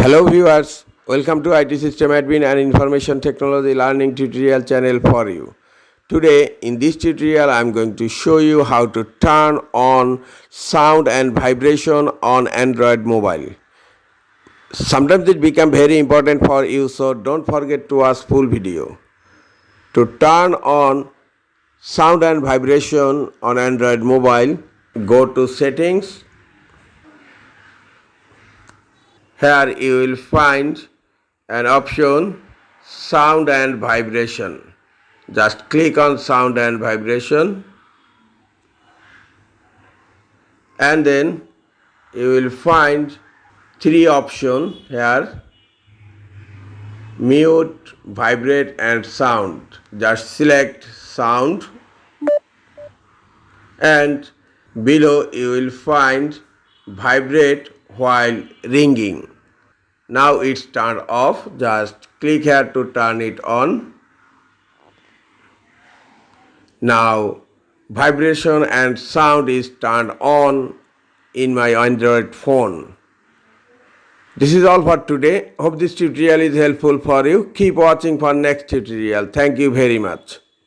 Hello viewers, welcome to IT System Admin and Information Technology Learning tutorial channel for you. Today in this tutorial I am going to show you how to turn on sound and vibration on Android mobile. Sometimes it becomes very important for you, so don't forget to watch full video. To turn on sound and vibration on Android mobile, go to settings. Here you will find an option sound and vibration. Just click on sound and vibration and then you will find three options here: mute, vibrate and sound. Just select sound and below you will find vibrate while ringing. Now it's turned off. Just click here to turn it on. Now vibration and sound is turned on in my Android phone. This is all for today. Hope this tutorial is helpful for you. Keep watching for next tutorial. Thank you very much.